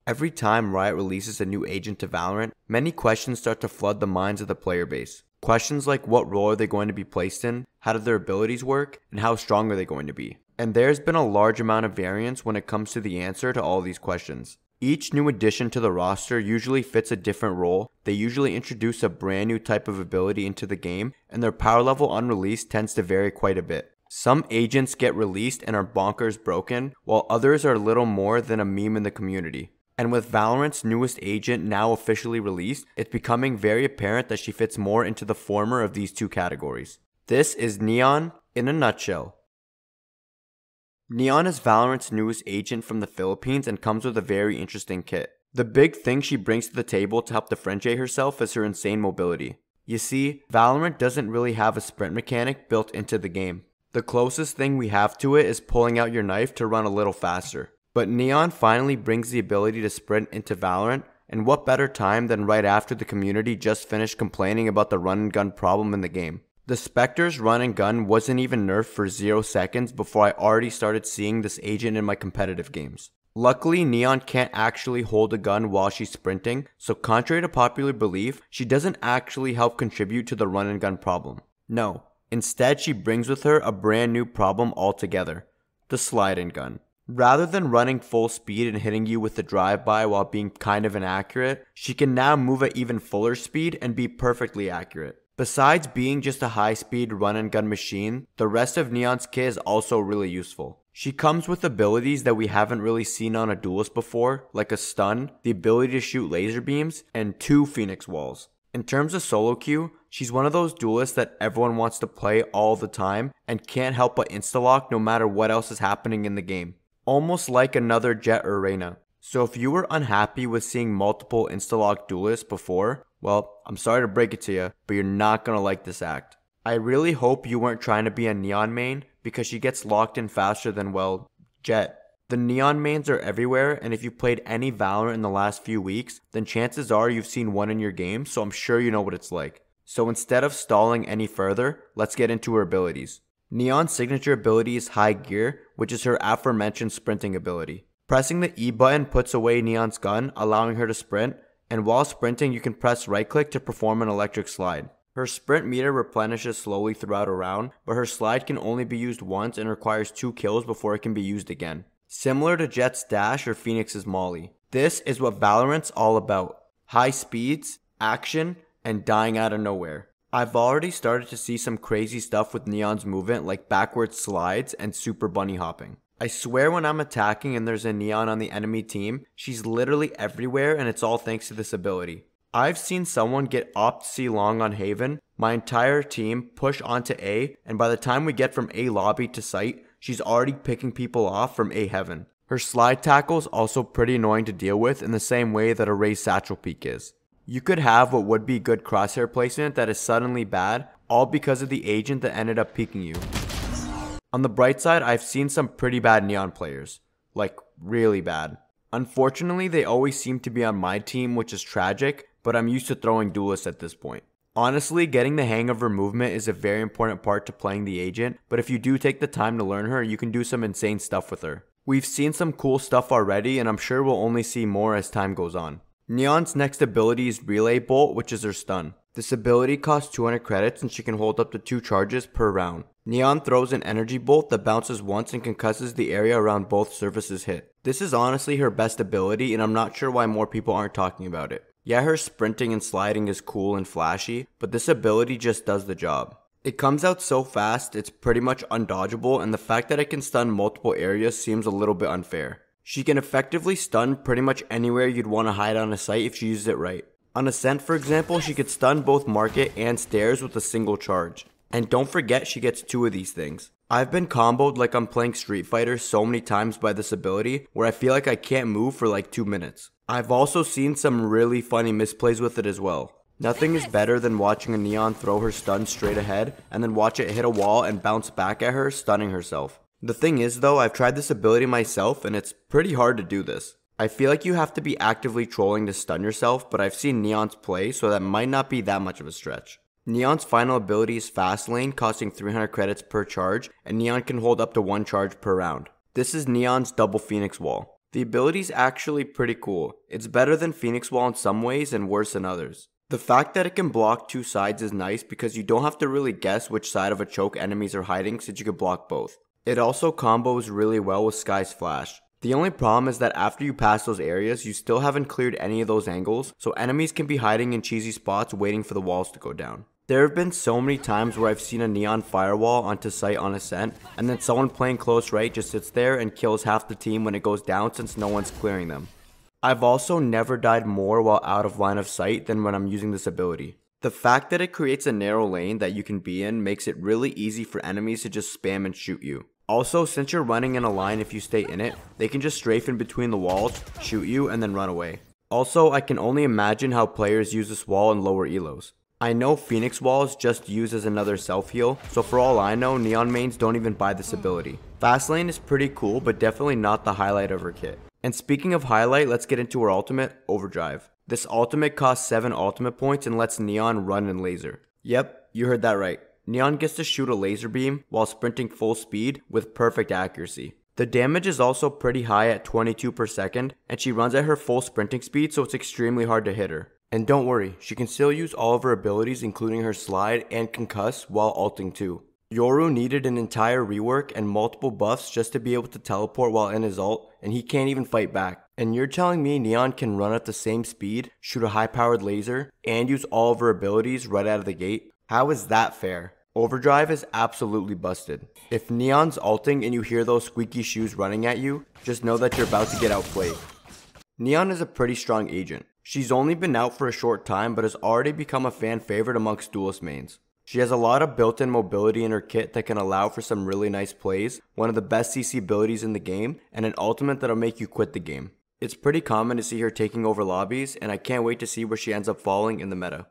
Every time Riot releases a new agent to Valorant, many questions start to flood the minds of the player base. Questions like what role are they going to be placed in, how do their abilities work, and how strong are they going to be? And there's been a large amount of variance when it comes to the answer to all these questions. Each new addition to the roster usually fits a different role, they usually introduce a brand new type of ability into the game, and their power level unreleased tends to vary quite a bit. Some agents get released and are bonkers broken, while others are little more than a meme in the community. And with Valorant's newest agent now officially released, it's becoming very apparent that she fits more into the former of these two categories. This is Neon in a nutshell. Neon is Valorant's newest agent from the Philippines and comes with a very interesting kit. The big thing she brings to the table to help differentiate herself is her insane mobility. You see, Valorant doesn't really have a sprint mechanic built into the game. The closest thing we have to it is pulling out your knife to run a little faster. But Neon finally brings the ability to sprint into Valorant, and what better time than right after the community just finished complaining about the run and gun problem in the game. The Spectre's run and gun wasn't even nerfed for 0 seconds before I already started seeing this agent in my competitive games. Luckily, Neon can't actually hold a gun while she's sprinting, so contrary to popular belief, she doesn't actually help contribute to the run and gun problem. No, instead she brings with her a brand new problem altogether, the slide and gun. Rather than running full speed and hitting you with the drive-by while being kind of inaccurate, she can now move at even fuller speed and be perfectly accurate. Besides being just a high-speed run-and-gun machine, the rest of Neon's kit is also really useful. She comes with abilities that we haven't really seen on a duelist before, like a stun, the ability to shoot laser beams, and 2 Phoenix walls. In terms of solo queue, she's one of those duelists that everyone wants to play all the time and can't help but insta-lock no matter what else is happening in the game. Almost like another Jett or Reyna. So if you were unhappy with seeing multiple insta-lock duelists before, well, I'm sorry to break it to you, but you're not gonna like this act. I really hope you weren't trying to be a Neon main, because she gets locked in faster than, well, Jett. The Neon mains are everywhere, and if you played any Valorant in the last few weeks, then chances are you've seen one in your game, so I'm sure you know what it's like. So instead of stalling any further, let's get into her abilities. Neon's signature ability is High Gear, which is her aforementioned sprinting ability. Pressing the E button puts away Neon's gun, allowing her to sprint, and while sprinting you can press right click to perform an electric slide. Her sprint meter replenishes slowly throughout a round, but her slide can only be used once and requires 2 kills before it can be used again. Similar to Jett's dash or Phoenix's molly. This is what Valorant's all about. High speeds, action, and dying out of nowhere. I've already started to see some crazy stuff with Neon's movement like backwards slides and super bunny hopping. I swear when I'm attacking and there's a Neon on the enemy team, she's literally everywhere and it's all thanks to this ability. I've seen someone get opt C long on Haven, my entire team push onto A, and by the time we get from A lobby to site, she's already picking people off from A heaven. Her slide tackle is also pretty annoying to deal with in the same way that a Ray's satchel peek is. You could have what would be good crosshair placement that is suddenly bad, all because of the agent that ended up peeking you. On the bright side, I've seen some pretty bad Neon players. Like, really bad. Unfortunately, they always seem to be on my team, which is tragic, but I'm used to throwing duelists at this point. Honestly, getting the hang of her movement is a very important part to playing the agent, but if you do take the time to learn her, you can do some insane stuff with her. We've seen some cool stuff already, and I'm sure we'll only see more as time goes on. Neon's next ability is Relay Bolt, which is her stun. This ability costs 200 credits and she can hold up to 2 charges per round. Neon throws an energy bolt that bounces once and concusses the area around both surfaces hit. This is honestly her best ability and I'm not sure why more people aren't talking about it. Yeah, her sprinting and sliding is cool and flashy, but this ability just does the job. It comes out so fast, it's pretty much undodgeable, and the fact that it can stun multiple areas seems a little bit unfair. She can effectively stun pretty much anywhere you'd want to hide on a site if she uses it right. On Ascent, for example, she could stun both market and stairs with a single charge. And don't forget she gets 2 of these things. I've been comboed like I'm playing Street Fighter so many times by this ability where I feel like I can't move for like 2 minutes. I've also seen some really funny misplays with it as well. Nothing is better than watching a Neon throw her stun straight ahead and then watch it hit a wall and bounce back at her, stunning herself. The thing is though, I've tried this ability myself and it's pretty hard to do this. I feel like you have to be actively trolling to stun yourself, but I've seen Neon's play, so that might not be that much of a stretch. Neon's final ability is Fast Lane, costing 300 credits per charge, and Neon can hold up to 1 charge per round. This is Neon's double Phoenix wall. The ability's actually pretty cool. It's better than Phoenix Wall in some ways and worse in others. The fact that it can block two sides is nice because you don't have to really guess which side of a choke enemies are hiding since you can block both. It also combos really well with Sky's Flash. The only problem is that after you pass those areas, you still haven't cleared any of those angles, so enemies can be hiding in cheesy spots waiting for the walls to go down. There have been so many times where I've seen a neon firewall onto site on ascent, and then someone playing close right just sits there and kills half the team when it goes down since no one's clearing them. I've also never died more while out of line of sight than when I'm using this ability. The fact that it creates a narrow lane that you can be in makes it really easy for enemies to just spam and shoot you. Also, since you're running in a line if you stay in it, they can just strafe in between the walls, shoot you, and then run away. Also, I can only imagine how players use this wall in lower elos. I know Phoenix Wall is just used as another self-heal, so for all I know, Neon mains don't even buy this ability. Fastlane is pretty cool, but definitely not the highlight of her kit. And speaking of highlight, let's get into her ultimate, Overdrive. This ultimate costs 7 ultimate points and lets Neon run and laser. Yep, you heard that right. Neon gets to shoot a laser beam while sprinting full speed with perfect accuracy. The damage is also pretty high at 22 per second, and she runs at her full sprinting speed, so it's extremely hard to hit her. And don't worry, she can still use all of her abilities including her slide and concuss while ulting too. Yoru needed an entire rework and multiple buffs just to be able to teleport while in his ult, and he can't even fight back. And you're telling me Neon can run at the same speed, shoot a high powered laser, and use all of her abilities right out of the gate? How is that fair? Overdrive is absolutely busted. If Neon's ulting and you hear those squeaky shoes running at you, just know that you're about to get outplayed. Neon is a pretty strong agent. She's only been out for a short time but has already become a fan favorite amongst duelist mains. She has a lot of built-in mobility in her kit that can allow for some really nice plays, one of the best CC abilities in the game, and an ultimate that'll make you quit the game. It's pretty common to see her taking over lobbies, and I can't wait to see where she ends up falling in the meta.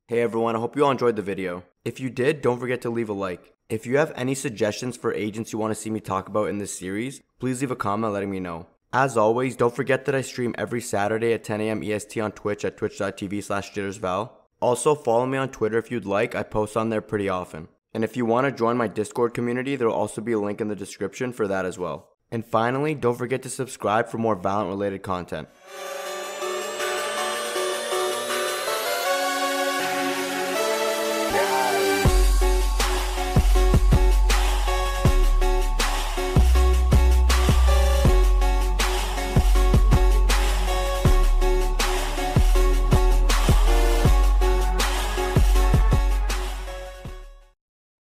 Hey everyone, I hope you all enjoyed the video. If you did, don't forget to leave a like. If you have any suggestions for agents you want to see me talk about in this series, please leave a comment letting me know. As always, don't forget that I stream every Saturday at 10 AM EST on Twitch at twitch.tv/JitterzVal. Also, follow me on Twitter if you'd like, I post on there pretty often. And if you want to join my Discord community, there will also be a link in the description for that as well. And finally, don't forget to subscribe for more Valorant related content.